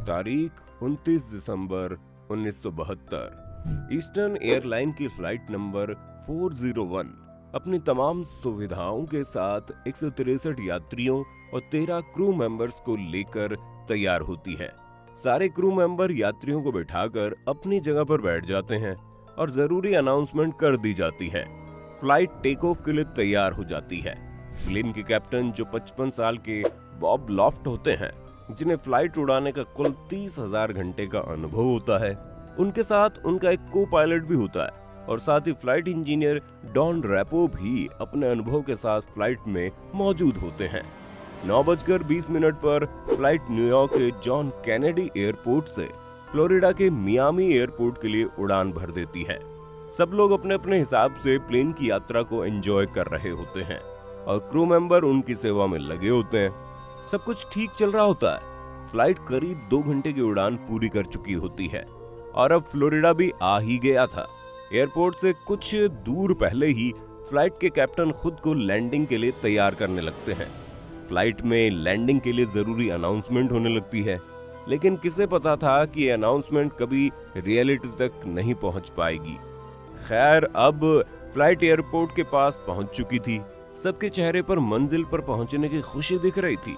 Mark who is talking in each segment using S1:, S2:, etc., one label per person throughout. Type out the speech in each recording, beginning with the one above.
S1: तारीख 29 दिसंबर 1972। Eastern airline की flight number 401 अपनी तमाम सुविधाओं के साथ 163 यात्रियों और 13 क्रू मेंबर्स को लेकर तैयार होती है। सारे क्रू मेंबर यात्रियों को बिठाकर अपनी जगह पर बैठ जाते हैं और जरूरी अनाउंसमेंट कर दी जाती है। फ्लाइट टेक ऑफ के लिए तैयार हो जाती है। प्लेन के कैप्टन जो 55 साल के बॉब लॉफ्ट होते हैं, जिन्हें फ्लाइट उड़ाने का कुल 30,000 घंटे का अनुभव होता है, उनके साथ उनका एक को पायलट भी होता है और साथ ही फ्लाइट इंजीनियर डॉन रैपो भी अपने अनुभव के साथ फ्लाइट में मौजूद होते हैं। 9:20 पर फ्लाइट न्यूयॉर्क के जॉन कैनेडी एयरपोर्ट से फ्लोरिडा के मियामी एयरपोर्ट के लिए उड़ान भर देती है। सब लोग अपने अपने हिसाब से प्लेन की यात्रा को एंजॉय कर रहे होते हैं और क्रू मेंबर उनकी सेवा में लगे होते हैं। सब कुछ ठीक चल रहा होता है। फ्लाइट करीब 2 घंटे की उड़ान पूरी कर चुकी होती है और अब फ्लोरिडा भी आ ही गया था। एयरपोर्ट से कुछ दूर पहले ही फ्लाइट के कैप्टन खुद को लैंडिंग के लिए तैयार करने लगते हैं। फ्लाइट में लैंडिंग के लिए जरूरी अनाउंसमेंट होने लगती है, लेकिन किसे पता था कि ये अनाउंसमेंट कभी रियलिटी तक नहीं पहुंच पाएगी। खैर, अब फ्लाइट एयरपोर्ट के पास पहुंच चुकी थी। सबके चेहरे पर मंजिल पर पहुंचने की खुशी दिख रही थी।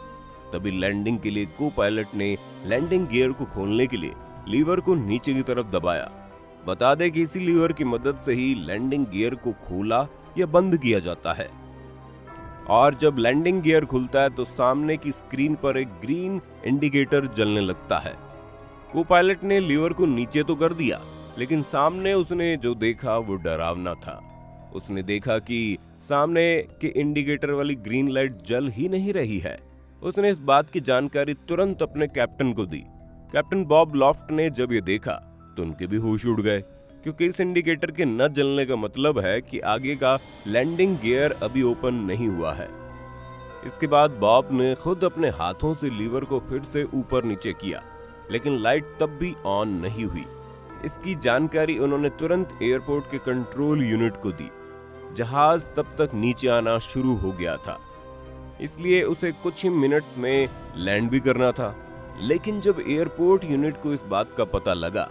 S1: तभी लैंडिंग के लिए को पायलट ने लैंडिंग गियर को खोलने के लिए लीवर को नीचे की तरफ दबाया। बता दें कि इसी लीवर की मदद से ही लैंडिंग गियर को खोला या बंद किया जाता है। और जब लैंडिंग गियर खुलता है तो सामने की स्क्रीन पर एक ग्रीन इंडिकेटर जलने लगता है। को पायलट ने लीवर को नीचे तो कर दिया, लेकिन सामने उसने जो देखा वो डरावना था। उसने देखा कि सामने के इंडिकेटर वाली ग्रीन लाइट जल ही नहीं रही है। उसने इस बात की जानकारी तुरंत अपने कैप्टन को दी। कैप्टन बॉब लॉफ्ट ने जब ये देखा तो उनके भी होश उड़ गए, क्योंकि इस इंडिकेटर के न जलने का मतलब है कि आगे का लैंडिंग गियर अभी ओपन नहीं हुआ है। इसके बाद बॉब ने खुद अपने हाथों से लीवर को फिर से ऊपर नीचे किया, लेकिन लाइट तब भी ऑन नहीं हुई। इसकी जानकारी उन्होंने तुरंत एयरपोर्ट के कंट्रोल यूनिट को दी। जहाज तब तक नीचे आना शुरू हो गया था, इसलिए उसे कुछ ही मिनट्स में लैंड भी करना था। लेकिन जब एयरपोर्ट यूनिट को इस बात का पता लगा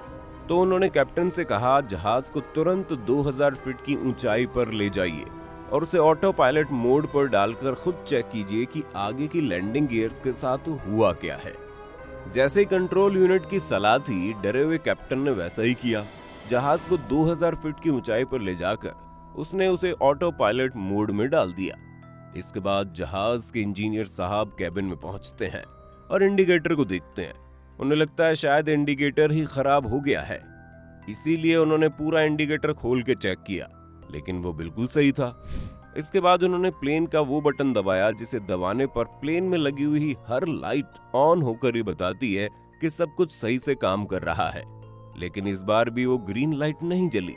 S1: तो उन्होंने कैप्टन से कहा, जहाज को तुरंत 2000 फीट की ऊंचाई पर ले जाइए और उसे ऑटो पायलट मोड पर डालकर खुद चेक कीजिए कि आगे की लैंडिंग गियर्स के साथ हुआ क्या है। जैसे कंट्रोल यूनिट की सलाह थी, डरे हुए कैप्टन ने वैसा ही किया। जहाज को 2000 फीट की ऊंचाई पर ले जाकर उसने उसे ऑटो पायलट मोड में डाल दिया। इसके बाद जहाज के इंजीनियर साहब कैबिन में पहुंचते हैं और इंडिकेटर को देखते हैं। उन्हें लगता है शायद इंडिकेटर ही खराब हो गया है, इसीलिए उन्होंने पूरा इंडिकेटर खोल के चेक किया, लेकिन वो बिल्कुल सही था। इसके बाद उन्होंने प्लेन का वो बटन दबाया जिसे दबाने पर प्लेन में लगी हुई हर लाइट ऑन होकर ही बताती है कि सब कुछ सही से काम कर रहा है, लेकिन इस बार भी वो ग्रीन लाइट नहीं जली।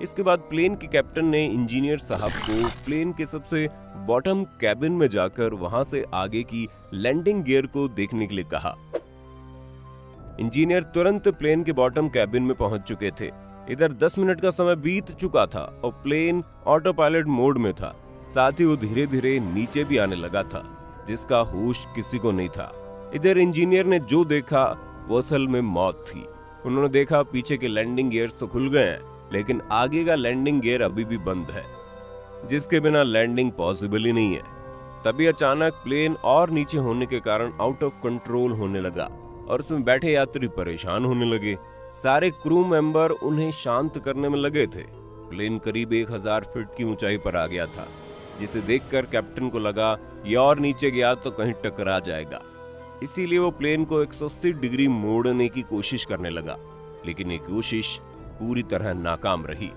S1: इसके बाद प्लेन के कैप्टन ने इंजीनियर साहब को प्लेन के सबसे बॉटम कैबिन में जाकर वहां से आगे की लैंडिंग गियर को देखने के लिए कहा। इंजीनियर तुरंत प्लेन के बॉटम कैबिन में पहुंच चुके थे। इधर 10 मिनट का समय बीत चुका था और प्लेन ऑटो पायलट मोड में था। साथ ही वो धीरे धीरे नीचे भी आने लगा था, जिसका होश किसी को नहीं था। इधर इंजीनियर ने जो देखा वो असल में मौत थी। उन्होंने देखा पीछे के लैंडिंग गियर्स तो खुल गए हैं, लेकिन आगे का लैंडिंग गियर अभी भी बंद है, जिसके बिना लैंडिंग पॉसिबल ही नहीं है। तभी अचानक प्लेन और नीचे होने के कारण आउट ऑफ कंट्रोल होने लगा और उसमें बैठे यात्री परेशान होने लगे। सारे क्रू मेंबर उन्हें शांत करने में लगे थे। प्लेन करीब 1000 फीट की ऊंचाई पर आ गया था, जिसे देखकर कैप्टन को लगा ये और नीचे गया तो कहीं टकरा जाएगा। इसीलिए वो प्लेन को 180 डिग्री मोड़ने की कोशिश करने लगा, लेकिन ये कोशिश पूरी तरह नाकाम रही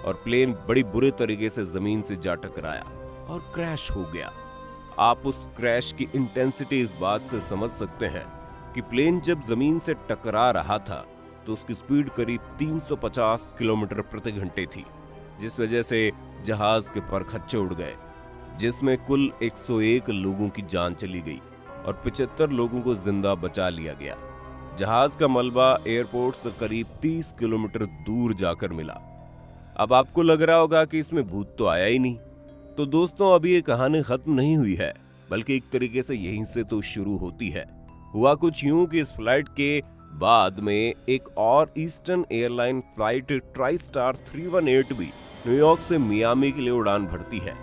S1: और प्लेन बड़ी बुरे तरीके से जमीन से जा टकराया और क्रैश हो गया। आप उस क्रैश की इंटेंसिटी इस बात से समझ सकते हैं कि प्लेन जब जमीन से टकरा रहा था तो उसकी स्पीड करीब 350 किलोमीटर प्रति घंटे थी, जिस वजह से जहाज के परखच्चे उड़ गए, जिसमें कुल 101 लोगों की जान चली गई और 75 लोगों को जिंदा बचा लिया गया। जहाज का मलबा एयरपोर्ट से करीब 30 किलोमीटर दूर जाकर मिला। अब आपको लग रहा होगा कि इसमें भूत तो आया ही नहीं। तो दोस्तों, अभी ये कहानी खत्म नहीं हुई है, बल्कि एक तरीके से यहीं से तो शुरू होती है। हुआ कुछ यूं कि इस फ्लाइट के बाद में एक और ईस्टर्न एयरलाइन फ्लाइट ट्राइस्टार 318 भी न्यूयॉर्क से मियामी के लिए उड़ान भरती है।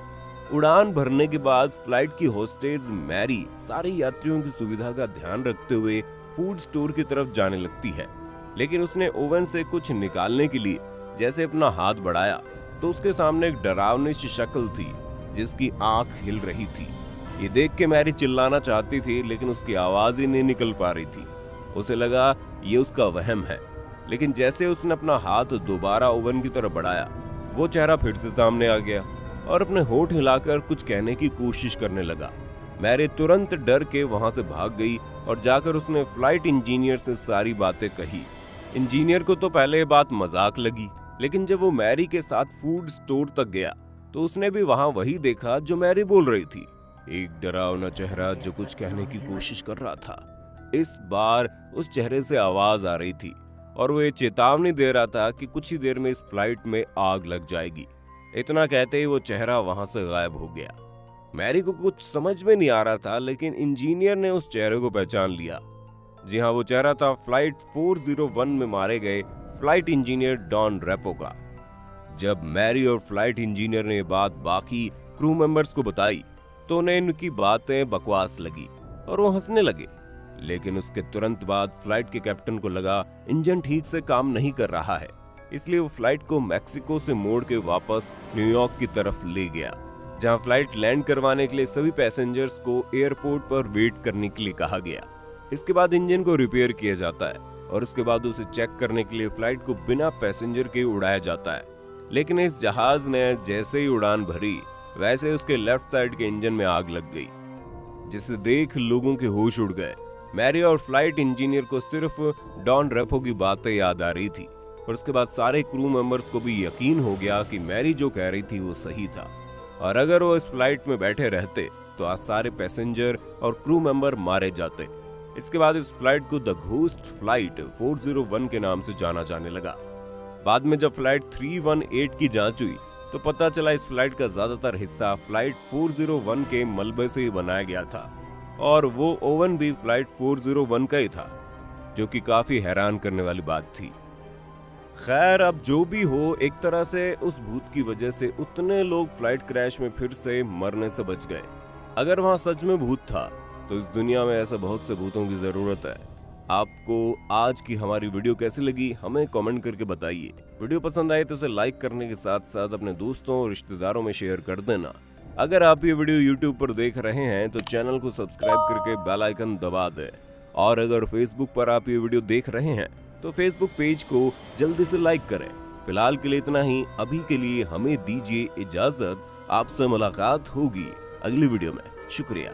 S1: उड़ान भरने के बाद फ्लाइट की होस्टेस मैरी सारे यात्रियों की सुविधा का ध्यान रखते हुए फूड स्टोर की तरफ जाने लगती है, लेकिन उसने ओवन से कुछ निकालने के लिए जैसे अपना हाथ बढ़ाया तो उसके सामने एक डरावनी सी शक्ल थी जिसकी आंख हिल रही थी। ये देख के मैरी चिल्लाना चाहती थी, लेकिन उसकी आवाज ही नहीं निकल पा रही थी। उसे लगा ये उसका वहम है, लेकिन जैसे उसने अपना हाथ दोबारा ओवन की तरफ बढ़ाया, वो चेहरा फिर से सामने आ गया और अपने होठ हिलाकर कुछ कहने की कोशिश करने लगा। मैरी तुरंत डर के वहां से भाग गई और जाकर उसने फ्लाइट इंजीनियर से सारी बातें कही। इंजीनियर को तो पहले ये बात मजाक लगी, लेकिन जब वो मैरी के साथ फूड स्टोर तक गया तो उसने भी वहां वही देखा जो मैरी बोल रही थी, एक डरावना चेहरा जो कुछ कहने की कोशिश कर रहा था। इस बार उस चेहरे से आवाज आ रही थी और वो ये चेतावनी दे रहा था कि कुछ ही देर में इस फ्लाइट में आग लग जाएगी। इतना कहते ही वो चेहरा वहां से गायब हो गया। मैरी को कुछ समझ में नहीं आ रहा था, लेकिन इंजीनियर ने उस चेहरे को पहचान लिया। जी हाँ, वो चेहरा था फ्लाइट 401 में मारे गए फ्लाइट इंजीनियर डॉन रेपो का। जब मैरी और फ्लाइट इंजीनियर ने बात बाकी क्रू मेंबर्स को बताई तो उन्हें इनकी बातें बकवास लगी और वो हंसने लगे। लेकिन उसके तुरंत बाद फ्लाइट के कैप्टन को लगा इंजन ठीक से काम नहीं कर रहा है, इसलिए वो फ्लाइट को मैक्सिको से मोड़ के वापस न्यूयॉर्क की तरफ ले गया, जहां फ्लाइट लैंड करवाने के लिए सभी पैसेंजर्स को एयरपोर्ट पर वेट करने के लिए कहा गया। इसके बाद इंजन को रिपेयर किया जाता है और उसके बाद उसे चेक करने के लिए फ्लाइट को बिना पैसेंजर के उड़ाया जाता है। लेकिन इस जहाज ने जैसे ही उड़ान भरी, वैसे उसके लेफ्ट साइड के इंजन में आग लग गई, जिसे देख लोगों के होश उड़ गए। मैरी और फ्लाइट इंजीनियर को सिर्फ डॉन रेपो की बातें याद आ रही थी और उसके बाद सारे क्रू मेंबर्स को भी यकीन हो गया कि मैरी जो कह रही थी वो सही था, और अगर वो इस फ्लाइट में बैठे रहते तो आज सारे पैसेंजर और क्रू मेंबर मारे जाते। इसके बाद इस फ्लाइट को द घोस्ट फ्लाइट 401 के नाम से जाना जाने लगा। बाद में जब फ्लाइट 318 की जांच हुई तो पता चला इस फ्लाइट का ज्यादातर हिस्सा फ्लाइट 401 के मलबे से ही बनाया गया था और वो ओवन भी फ्लाइट 401 का ही था, जो कि काफी हैरान करने वाली बात थी। खैर, अब जो भी हो, एक तरह से उस भूत की वजह से उतने लोग फ्लाइट क्रैश में फिर से मरने से बच गए। अगर वहां सच में भूत था तो इस दुनिया में ऐसे बहुत से भूतों की जरूरत है। आपको आज की हमारी वीडियो कैसी लगी हमें कमेंट करके बताइए। वीडियो पसंद आए तो उसे लाइक करने के साथ साथ अपने दोस्तों और रिश्तेदारों में शेयर कर देना। अगर आप ये वीडियो YouTube पर देख रहे हैं तो चैनल को सब्सक्राइब करके बेल आइकन दबा दें, और अगर Facebook पर आप ये वीडियो देख रहे हैं तो Facebook पेज को जल्दी से लाइक करें। फिलहाल के लिए इतना ही। अभी के लिए हमें दीजिए इजाजत। आपसे मुलाकात होगी अगली वीडियो में। शुक्रिया।